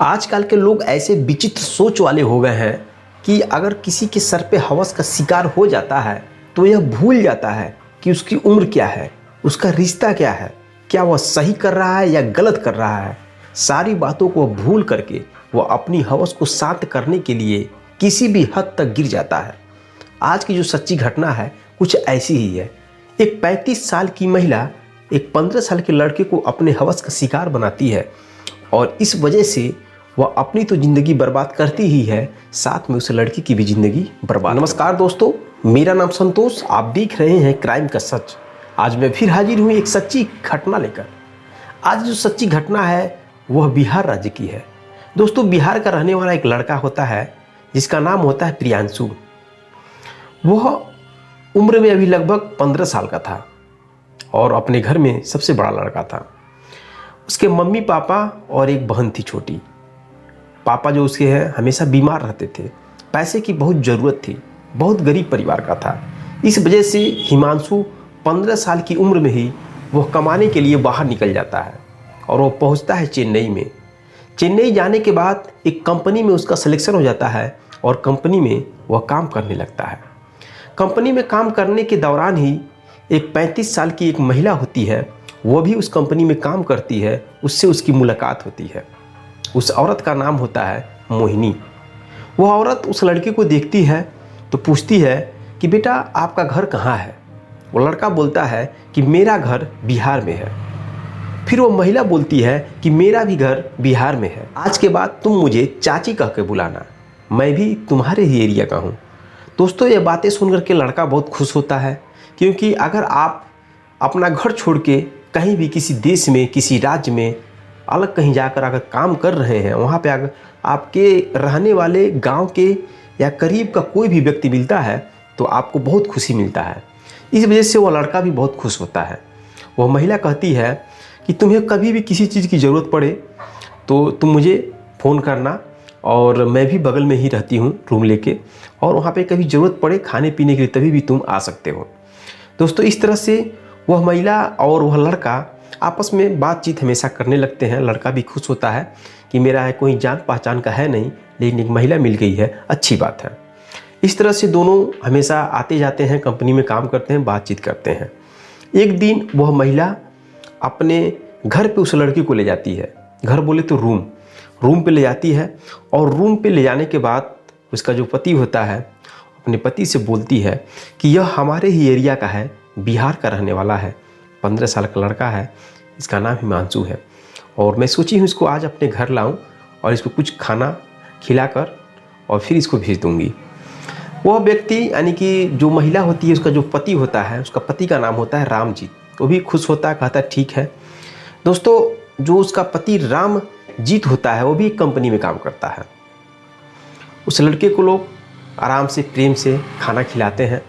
आजकल के लोग ऐसे विचित्र सोच वाले हो गए हैं कि अगर किसी के सर पे हवस का शिकार हो जाता है तो यह भूल जाता है कि उसकी उम्र क्या है, उसका रिश्ता क्या है, क्या वह सही कर रहा है या गलत कर रहा है। सारी बातों को भूल करके वह अपनी हवस को शांत करने के लिए किसी भी हद तक गिर जाता है। आज की जो सच्ची घटना है कुछ ऐसी ही है। एक 35 साल की महिला एक 15 साल के लड़के को अपने हवस का शिकार बनाती है और इस वजह से वह अपनी तो ज़िंदगी बर्बाद करती ही है, साथ में उस लड़की की भी ज़िंदगी बर्बाद। नमस्कार दोस्तों, मेरा नाम संतोष, आप देख रहे हैं क्राइम का सच। आज मैं फिर हाजिर हूँ एक सच्ची घटना लेकर। आज जो सच्ची घटना है वह बिहार राज्य की है। दोस्तों, बिहार का रहने वाला एक लड़का होता है जिसका नाम होता है प्रियांशु। वह उम्र में अभी लगभग 15 साल का था और अपने घर में सबसे बड़ा लड़का था। उसके मम्मी पापा और एक बहन थी छोटी। पापा जो उसके हैं हमेशा बीमार रहते थे, पैसे की बहुत ज़रूरत थी, बहुत गरीब परिवार का था। इस वजह से हिमांशु 15 साल की उम्र में ही वह कमाने के लिए बाहर निकल जाता है और वह पहुंचता है चेन्नई में। चेन्नई जाने के बाद एक कंपनी में उसका सिलेक्शन हो जाता है और कंपनी में वह काम करने लगता है। कंपनी में काम करने के दौरान ही एक 35 साल की एक महिला होती है, वह भी उस कंपनी में काम करती है। उससे उसकी मुलाकात होती है। उस औरत का नाम होता है मोहिनी। वह औरत उस लड़के को देखती है तो पूछती है कि बेटा आपका घर कहाँ है। वो लड़का बोलता है कि मेरा घर बिहार में है। फिर वो महिला बोलती है कि मेरा भी घर बिहार में है। आज के बाद तुम मुझे चाची कह के बुलाना, मैं भी तुम्हारे ही एरिया का हूँ। दोस्तों, ये बातें सुनकर के लड़का बहुत खुश होता है, क्योंकि अगर आप अपना घर छोड़ के कहीं भी किसी देश में, किसी राज्य में अलग कहीं जाकर अगर काम कर रहे हैं, वहाँ पे अगर आपके रहने वाले गांव के या करीब का कोई भी व्यक्ति मिलता है तो आपको बहुत खुशी मिलता है। इस वजह से वो लड़का भी बहुत खुश होता है। वह महिला कहती है कि तुम्हें कभी भी किसी चीज़ की ज़रूरत पड़े तो तुम मुझे फ़ोन करना, और मैं भी बगल में ही रहती हूँ रूम लेके, और वहाँ पे कभी ज़रूरत पड़े खाने पीने के लिए तभी भी तुम आ सकते हो। दोस्तों, इस तरह से वह महिला और वह लड़का आपस में बातचीत हमेशा करने लगते हैं। लड़का भी खुश होता है कि मेरा है कोई जान पहचान का है नहीं, लेकिन एक महिला मिल गई है, अच्छी बात है। इस तरह से दोनों हमेशा आते जाते हैं, कंपनी में काम करते हैं, बातचीत करते हैं। एक दिन वह महिला अपने घर पे उस लड़की को ले जाती है। घर बोले तो रूम पे ले जाती है, और रूम पे ले जाने के बाद उसका जो पति होता है अपने पति से बोलती है कि यह हमारे ही एरिया का है, बिहार का रहने वाला है, 15 साल का लड़का है, इसका नाम हिमांशु है, और मैं सोची हूँ इसको आज अपने घर लाऊं और इसको कुछ खाना खिलाकर और फिर इसको भेज दूंगी। वह व्यक्ति यानी कि जो महिला होती है, उसका जो पति होता है, उसका पति का नाम होता है रामजीत। वो भी खुश होता है, कहता है ठीक है। दोस्तों, जो उसका पति रामजीत होता है वो भी एक कंपनी में काम करता है। उस लड़के को लोग आराम से प्रेम से खाना खिलाते हैं।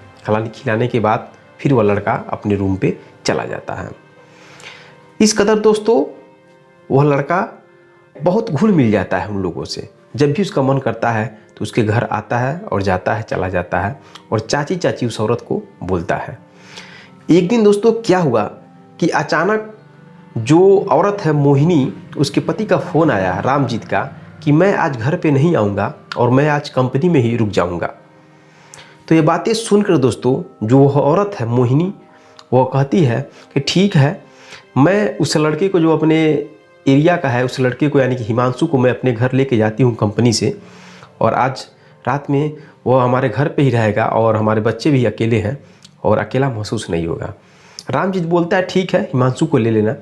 खिलाने के बाद फिर वह लड़का अपने रूम पे चला जाता है। इस कदर दोस्तों वह लड़का बहुत घुल मिल जाता है उन लोगों से। जब भी उसका मन करता है तो उसके घर आता है और जाता है, चला जाता है, और चाची चाची उस औरत को बोलता है। एक दिन दोस्तों क्या हुआ कि अचानक जो औरत है मोहिनी, उसके पति का फ़ोन आया रामजीत का कि मैं आज घर पे नहीं आऊँगा और मैं आज कंपनी में ही रुक जाऊँगा। तो ये बातें सुनकर दोस्तों जो वह औरत है मोहिनी, वो कहती है कि ठीक है, मैं उस लड़के को जो अपने एरिया का है, उस लड़के को यानी कि हिमांशु को मैं अपने घर लेके जाती हूँ कंपनी से, और आज रात में वो हमारे घर पे ही रहेगा और हमारे बच्चे भी अकेले हैं और अकेला महसूस नहीं होगा। रामजीत बोलता है ठीक है, हिमांशु को ले लेना।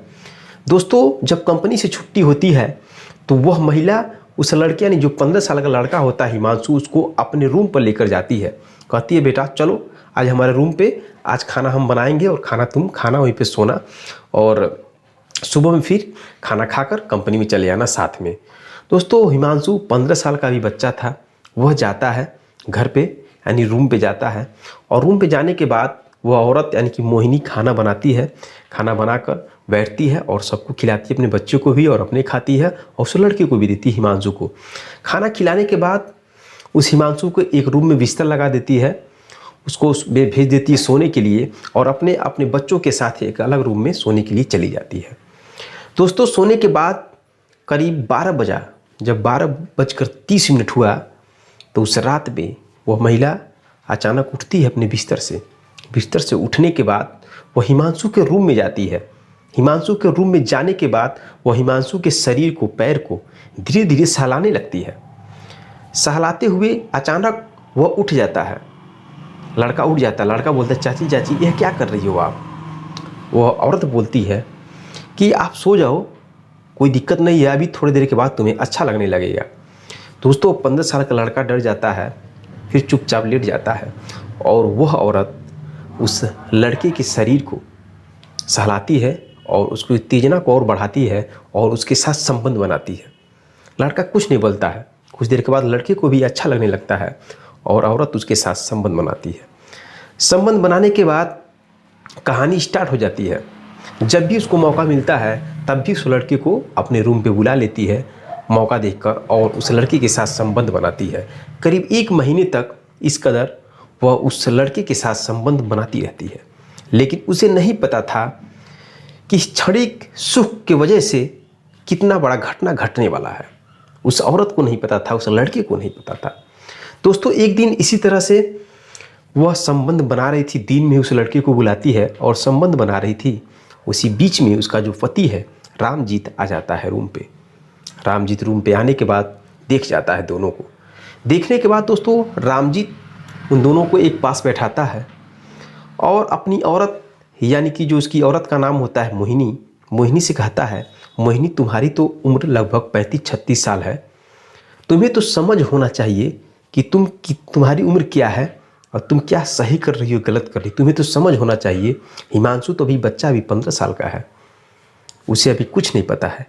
दोस्तों, जब कंपनी से छुट्टी होती है तो वह महिला उस लड़के यानी जो 15 साल का लड़का होता है हिमांशु, उसको अपने रूम पर लेकर जाती है। कहती है बेटा चलो आज हमारे रूम पे आज खाना हम बनाएंगे और तुम खाना वहीं पे सोना, और सुबह में फिर खाना खाकर कंपनी में चले आना साथ में। दोस्तों, हिमांशु 15 साल का भी बच्चा था। वह जाता है घर पे यानी रूम पे जाता है, और रूम पे जाने के बाद वह औरत यानी कि मोहिनी खाना बनाती है। खाना बनाकर बैठती है और सबको खिलाती है, अपने बच्चों को भी और अपने खाती है, और उस लड़के को भी देती है हिमांशु को। खाना खिलाने के बाद उस हिमांशु को एक रूम में बिस्तर लगा देती है, उसको भेज देती है सोने के लिए, और अपने अपने बच्चों के साथ एक अलग रूम में सोने के लिए चली जाती है। दोस्तों, सोने के बाद करीब 12 बजा जब 12:30 हुआ तो उस रात में वह महिला अचानक उठती है अपने बिस्तर से। बिस्तर से उठने के बाद वह हिमांशु के रूम में जाती है। हिमांशु के रूम में जाने के बाद वह हिमांशु के शरीर को, पैर को धीरे धीरे सहलाने लगती है। सहलाते हुए अचानक वह उठ जाता है। लड़का उठ जाता है। लड़का बोलता है, चाची चाची यह क्या कर रही हो आप? वह औरत बोलती है कि आप सो जाओ, कोई दिक्कत नहीं है, अभी थोड़ी देर के बाद तुम्हें अच्छा लगने लगेगा। दोस्तों 15 साल का लड़का डर जाता है, फिर चुपचाप लेट जाता है और वह औरत उस लड़के के शरीर को सहलाती है और उसकी उत्तेजना को और बढ़ाती है और उसके साथ संबंध बनाती है। लड़का कुछ नहीं बोलता है। कुछ देर के बाद लड़के को भी अच्छा लगने लगता है और औरत उसके साथ संबंध बनाती है। संबंध बनाने के बाद कहानी स्टार्ट हो जाती है। जब भी उसको मौका मिलता है तब भी उस लड़के को अपने रूम पे बुला लेती है मौका देखकर और उस लड़के के साथ संबंध बनाती है। करीब 1 महीने तक इस कदर वह उस लड़के के साथ संबंध बनाती रहती है। लेकिन उसे नहीं पता था कि क्षणिक सुख की वजह से कितना बड़ा घटना घटने वाला है। उस औरत को नहीं पता था, उस लड़के को नहीं पता था। दोस्तों एक दिन इसी तरह से वह संबंध बना रही थी। दिन में उस लड़के को बुलाती है और संबंध बना रही थी। उसी बीच में उसका जो पति है रामजीत आ जाता है रूम पे। रामजीत रूम पे आने के बाद देख जाता है दोनों को। देखने के बाद दोस्तों रामजीत उन दोनों को एक पास बैठाता है और अपनी औरत, यानी कि जो उसकी औरत का नाम होता है मोहिनी, मोहिनी से कहता है, मोहिनी तुम्हारी तो उम्र लगभग 35-36 साल है। तुम्हें तो समझ होना चाहिए कि तुम्हारी उम्र क्या है और तुम क्या सही कर रही हो, गलत कर रही हो। तुम्हें तो समझ होना चाहिए। हिमांशु तो अभी बच्चा, अभी 15 साल का है, उसे अभी कुछ नहीं पता है,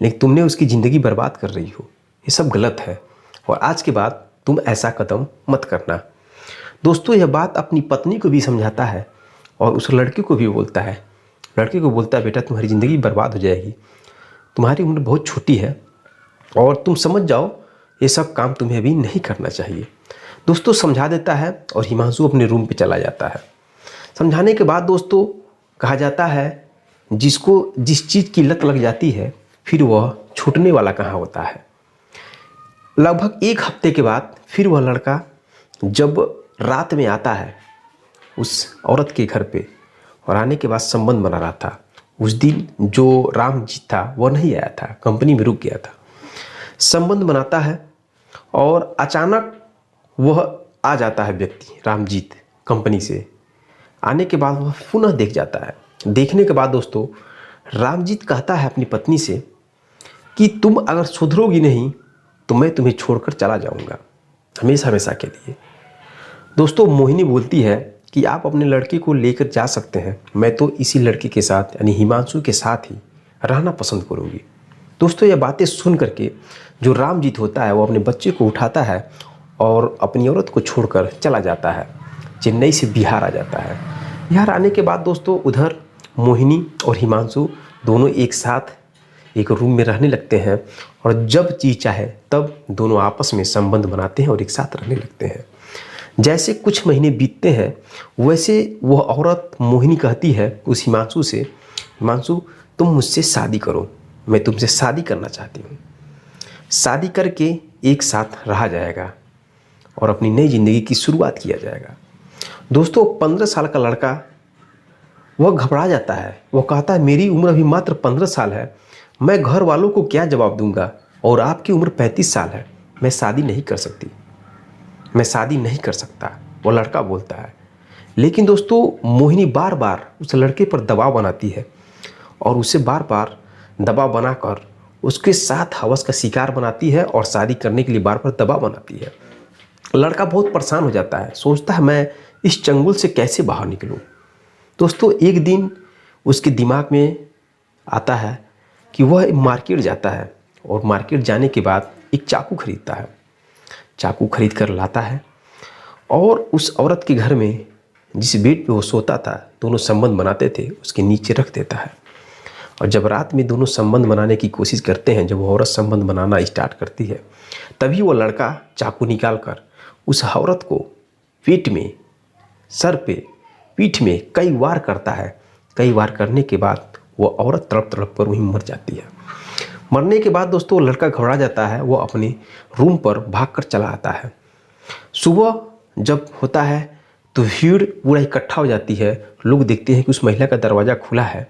लेकिन तुमने उसकी ज़िंदगी बर्बाद कर रही हो। ये सब गलत है और आज के बाद तुम ऐसा कदम मत करना। दोस्तों यह बात अपनी पत्नी को भी समझाता है और उस लड़के को भी बोलता है। लड़के को बोलता है, बेटा तुम्हारी ज़िंदगी बर्बाद हो जाएगी, तुम्हारी उम्र बहुत छोटी है और तुम समझ जाओ ये सब काम तुम्हें अभी नहीं करना चाहिए। दोस्तों समझा देता है और हिमांशु अपने रूम पे चला जाता है। समझाने के बाद दोस्तों कहा जाता है जिसको जिस चीज़ की लत लग जाती है फिर वह छूटने वाला कहाँ होता है। लगभग 1 हफ्ते के बाद फिर वह लड़का जब रात में आता है उस औरत के घर पे और आने के बाद संबंध बना रहा था। उस दिन जो रामजीत था वह नहीं आया था, कंपनी में रुक गया था। संबंध बनाता है और अचानक वह आ जाता है व्यक्ति रामजीत कंपनी से। आने के बाद वह पुनः देख जाता है। देखने के बाद दोस्तों रामजीत कहता है अपनी पत्नी से कि तुम अगर सुधरोगी नहीं तो मैं तुम्हें छोड़कर चला जाऊंगा हमेशा हमेशा के लिए। दोस्तों मोहिनी बोलती है कि आप अपने लड़के को लेकर जा सकते हैं, मैं तो इसी लड़के के साथ यानी हिमांशु के साथ ही रहना पसंद करूंगी। दोस्तों ये बातें सुन करके जो रामजीत होता है वो अपने बच्चे को उठाता है और अपनी औरत को छोड़कर चला जाता है। चेन्नई से बिहार आ जाता है। बिहार आने के बाद दोस्तों उधर मोहिनी और हिमांशु दोनों एक साथ एक रूम में रहने लगते हैं और जब जी चाहे तब दोनों आपस में संबंध बनाते हैं और एक साथ रहने लगते हैं। जैसे कुछ महीने बीतते हैं वैसे वह औरत मोहिनी कहती है उस हिमांशु से, हिमांशु तुम मुझसे शादी करो, मैं तुमसे शादी करना चाहती हूँ। शादी करके एक साथ रहा जाएगा और अपनी नई ज़िंदगी की शुरुआत किया जाएगा। दोस्तों 15 साल का लड़का वह घबरा जाता है। वह कहता है मेरी उम्र अभी मात्र 15 साल है, मैं घर वालों को क्या जवाब दूंगा और आपकी उम्र 35 साल है, मैं शादी नहीं कर सकती, मैं शादी नहीं कर सकता, वो लड़का बोलता है। लेकिन दोस्तों मोहिनी बार बार उस लड़के पर दबाव बनाती है और उसे बार बार दबाव बनाकर उसके साथ हवस का शिकार बनाती है और शादी करने के लिए बार बार दबाव बनाती है। लड़का बहुत परेशान हो जाता है, सोचता है मैं इस चंगुल से कैसे बाहर निकलूं। दोस्तों एक दिन उसके दिमाग में आता है कि वह मार्केट जाता है और मार्केट जाने के बाद एक चाकू खरीदता है। चाकू खरीद कर लाता है और उस औरत के घर में जिस बेड पे वो सोता था, दोनों संबंध बनाते थे, उसके नीचे रख देता है। और जब रात में दोनों संबंध बनाने की कोशिश करते हैं, जब वो औरत संबंध बनाना स्टार्ट करती है, तभी वो लड़का चाकू निकाल कर उस औरत को पेट में, सर पे, पीठ में कई वार करता है। कई वार करने के बाद वो औरत तड़प तड़प कर वहीं मर जाती है। मरने के बाद दोस्तों वो लड़का घबरा जाता है, वो अपने रूम पर भागकर चला आता है। सुबह जब होता है तो भीड़ पूरा इकट्ठा हो जाती है। लोग देखते हैं कि उस महिला का दरवाज़ा खुला है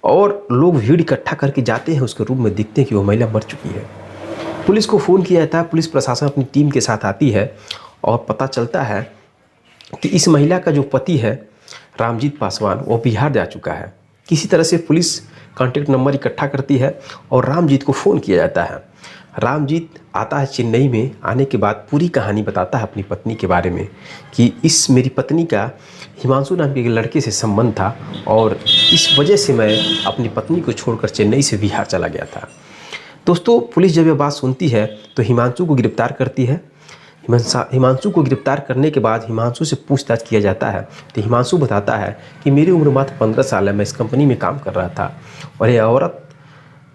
और लोग भीड़ इकट्ठा करके जाते हैं उसके रूम में, देखते हैं कि वो महिला मर चुकी है। पुलिस को फ़ोन किया जाता है, पुलिस प्रशासन अपनी टीम के साथ आती है और पता चलता है कि इस महिला का जो पति है रामजीत पासवान, वो बिहार जा चुका है। किसी तरह से पुलिस कॉन्टेक्ट नंबर इकट्ठा करती है और रामजीत को फ़ोन किया जाता है। रामजीत आता है चेन्नई में। आने के बाद पूरी कहानी बताता है अपनी पत्नी के बारे में कि इस मेरी पत्नी का हिमांशु नाम के एक लड़के से संबंध था और इस वजह से मैं अपनी पत्नी को छोड़कर चेन्नई से बिहार चला गया था। दोस्तों पुलिस जब यह बात सुनती है तो हिमांशु को गिरफ्तार करती है। हिमांशु को गिरफ्तार करने के बाद हिमांशु से पूछताछ किया जाता है तो हिमांशु बताता है कि मेरी उम्र मात्र 15 साल है, मैं इस कंपनी में काम कर रहा था और यह औरत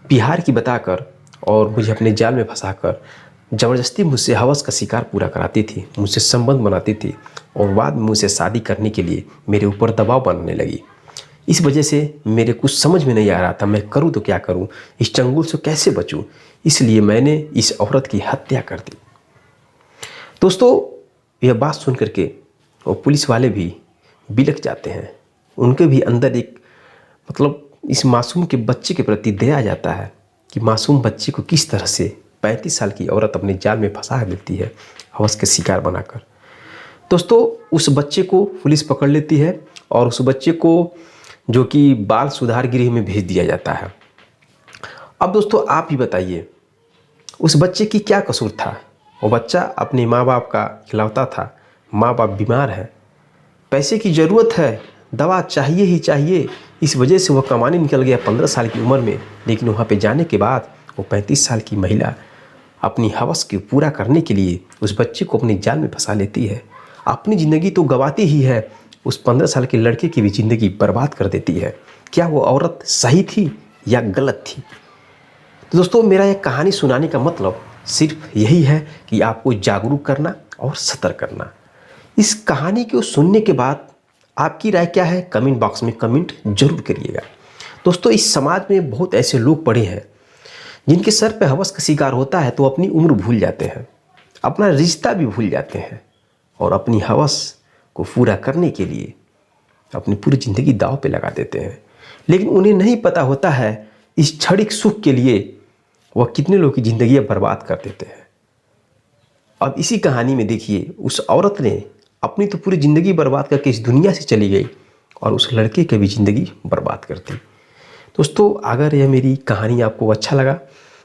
बिहार की बताकर और मुझे अपने जाल में फंसाकर ज़बरदस्ती मुझसे हवस का शिकार पूरा कराती थी, मुझसे संबंध बनाती थी और बाद में मुझसे शादी करने के लिए मेरे ऊपर दबाव बनाने लगी। इस वजह से मेरे कुछ समझ में नहीं आ रहा था, मैं करूँ तो क्या करूँ, इस चंगुल से कैसे बचूँ, इसलिए मैंने इस औरत की हत्या कर दी। दोस्तों यह बात सुन करके वो पुलिस वाले भी बिलख जाते हैं। उनके भी अंदर एक इस मासूम के बच्चे के प्रति दया जाता है कि मासूम बच्चे को किस तरह से 35 साल की औरत अपने जाल में फंसा देती है हवस के शिकार बनाकर। दोस्तों उस बच्चे को पुलिस पकड़ लेती है और उस बच्चे को जो कि बाल सुधार गृह में भेज दिया जाता है। अब दोस्तों आप ही बताइए उस बच्चे की क्या कसूर था। वो बच्चा अपने माँ बाप का खिलौता था, माँ बाप बीमार है, पैसे की ज़रूरत है, दवा चाहिए ही चाहिए, इस वजह से वह कमाने निकल गया 15 साल की उम्र में। लेकिन वहाँ पे जाने के बाद वो 35 साल की महिला अपनी हवस को पूरा करने के लिए उस बच्चे को अपने जाल में फंसा लेती है। अपनी ज़िंदगी तो गंवाती ही है, उस 15 साल के लड़के की भी ज़िंदगी बर्बाद कर देती है। क्या वो औरत सही थी या गलत थी? तो दोस्तों मेरा यह कहानी सुनाने का मतलब सिर्फ यही है कि आपको जागरूक करना और सतर्क करना। इस कहानी को सुनने के बाद आपकी राय क्या है कमेंट बॉक्स में कमेंट जरूर करिएगा। दोस्तों इस समाज में बहुत ऐसे लोग पड़े हैं जिनके सर पे हवस का शिकार होता है तो अपनी उम्र भूल जाते हैं, अपना रिश्ता भी भूल जाते हैं और अपनी हवस को पूरा करने के लिए अपनी पूरी ज़िंदगी दांव पे लगा देते हैं। लेकिन उन्हें नहीं पता होता है इस क्षणिक सुख के लिए वह कितने लोगों की ज़िंदगी बर्बाद कर देते हैं। अब इसी कहानी में देखिए उस औरत ने अपनी तो पूरी ज़िंदगी बर्बाद करके इस दुनिया से चली गई और उस लड़के की भी ज़िंदगी बर्बाद कर दी। दोस्तों अगर यह मेरी कहानी आपको अच्छा लगा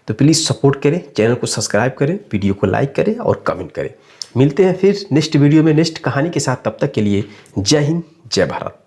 तो प्लीज़ सपोर्ट करें, चैनल को सब्सक्राइब करें, वीडियो को लाइक करें और कमेंट करें। मिलते हैं फिर नेक्स्ट वीडियो में नेक्स्ट कहानी के साथ। तब तक के लिए जय हिंद, जय भारत।